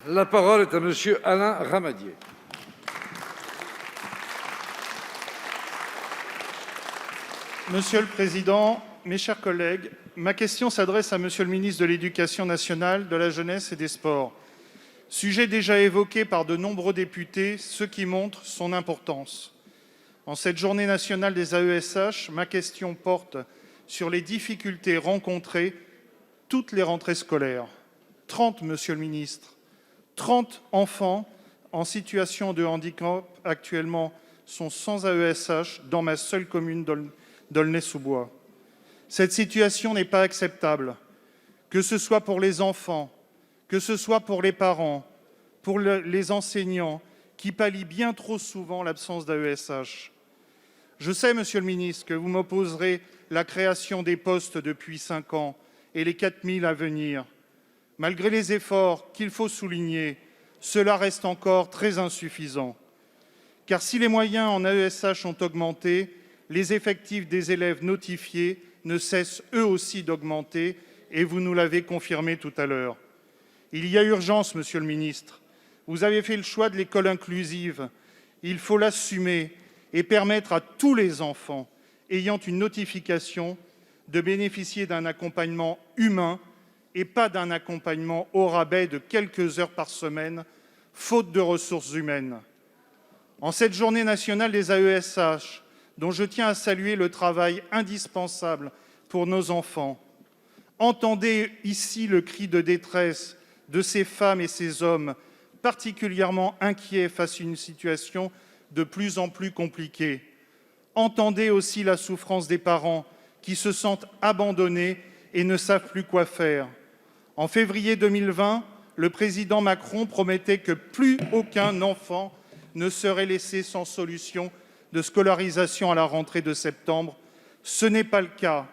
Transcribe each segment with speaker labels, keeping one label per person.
Speaker 1: La parole est à Monsieur Alain Ramadier.
Speaker 2: Monsieur le Président, mes chers collègues, ma question s'adresse à Monsieur le ministre de l'Éducation nationale, de la jeunesse et des sports. Sujet déjà évoqué par de nombreux députés, ce qui montre son importance. En cette journée nationale des AESH, ma question porte sur les difficultés rencontrées toutes les rentrées scolaires. 30, Monsieur le ministre, 30 enfants en situation de handicap actuellement sont sans AESH dans ma seule commune d'Aulnay-sous-Bois. Cette situation n'est pas acceptable, que ce soit pour les enfants, que ce soit pour les parents, pour les enseignants, qui pallient bien trop souvent l'absence d'AESH. Je sais, Monsieur le ministre, que vous m'opposerez la création des postes depuis 5 ans et les 4 000 à venir. Malgré les efforts qu'il faut souligner, cela reste encore très insuffisant. Car si les moyens en AESH ont augmenté, les effectifs des élèves notifiés ne cessent eux aussi d'augmenter, et vous nous l'avez confirmé tout à l'heure. Il y a urgence, Monsieur le ministre. Vous avez fait le choix de l'école inclusive. Il faut l'assumer et permettre à tous les enfants ayant une notification de bénéficier d'un accompagnement humain et pas d'un accompagnement au rabais de quelques heures par semaine, faute de ressources humaines. En cette journée nationale des AESH, dont je tiens à saluer le travail indispensable pour nos enfants, entendez ici le cri de détresse de ces femmes et ces hommes particulièrement inquiets face à une situation de plus en plus compliquée. Entendez aussi la souffrance des parents qui se sentent abandonnés et ne savent plus quoi faire. En février 2020, le président Macron promettait que plus aucun enfant ne serait laissé sans solution de scolarisation à la rentrée de septembre. Ce n'est pas le cas.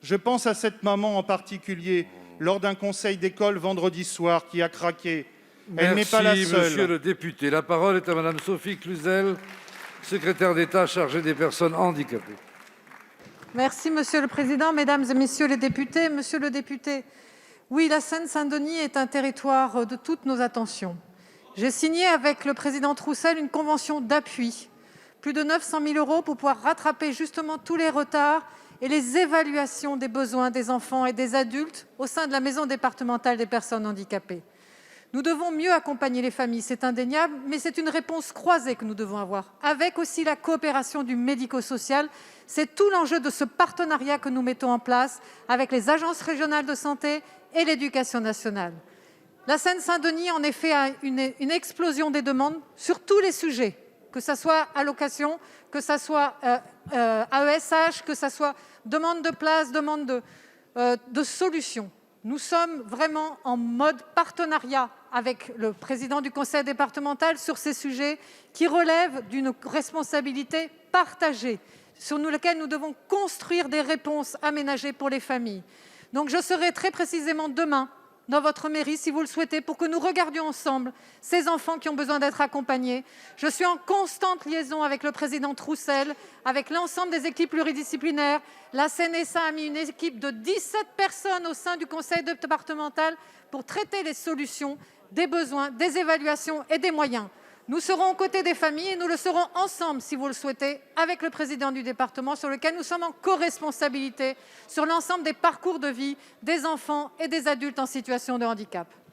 Speaker 2: Je pense à cette maman en particulier, lors d'un conseil d'école vendredi soir, qui a craqué. Elle n'est pas la seule.
Speaker 1: Merci, Monsieur le député. La parole est à Madame Sophie Cluzel, secrétaire d'État chargée des personnes handicapées.
Speaker 3: Merci, Monsieur le Président, Mesdames et Messieurs les députés. Monsieur le député, oui, la Seine-Saint-Denis est un territoire de toutes nos attentions. J'ai signé avec le président Troussel une convention d'appui, plus de 900 000 € pour pouvoir rattraper justement tous les retards et les évaluations des besoins des enfants et des adultes au sein de la maison départementale des personnes handicapées. Nous devons mieux accompagner les familles, c'est indéniable, mais c'est une réponse croisée que nous devons avoir, avec aussi la coopération du médico-social. C'est tout l'enjeu de ce partenariat que nous mettons en place avec les agences régionales de santé et l'éducation nationale. La Seine-Saint-Denis, en effet, a une explosion des demandes sur tous les sujets, que ce soit allocation, que ce soit AESH, que ce soit demande de place, demande de solutions. Nous sommes vraiment en mode partenariat avec le président du conseil départemental sur ces sujets qui relèvent d'une responsabilité partagée, sur laquelle nous devons construire des réponses aménagées pour les familles. Donc je serai très précisément demain dans votre mairie, si vous le souhaitez, pour que nous regardions ensemble ces enfants qui ont besoin d'être accompagnés. Je suis en constante liaison avec le président Troussel, avec l'ensemble des équipes pluridisciplinaires. La CNSA a mis une équipe de 17 personnes au sein du conseil départemental pour traiter les solutions, des besoins, des évaluations et des moyens. Nous serons aux côtés des familles et nous le serons ensemble, si vous le souhaitez, avec le président du département, sur lequel nous sommes en co-responsabilité sur l'ensemble des parcours de vie des enfants et des adultes en situation de handicap.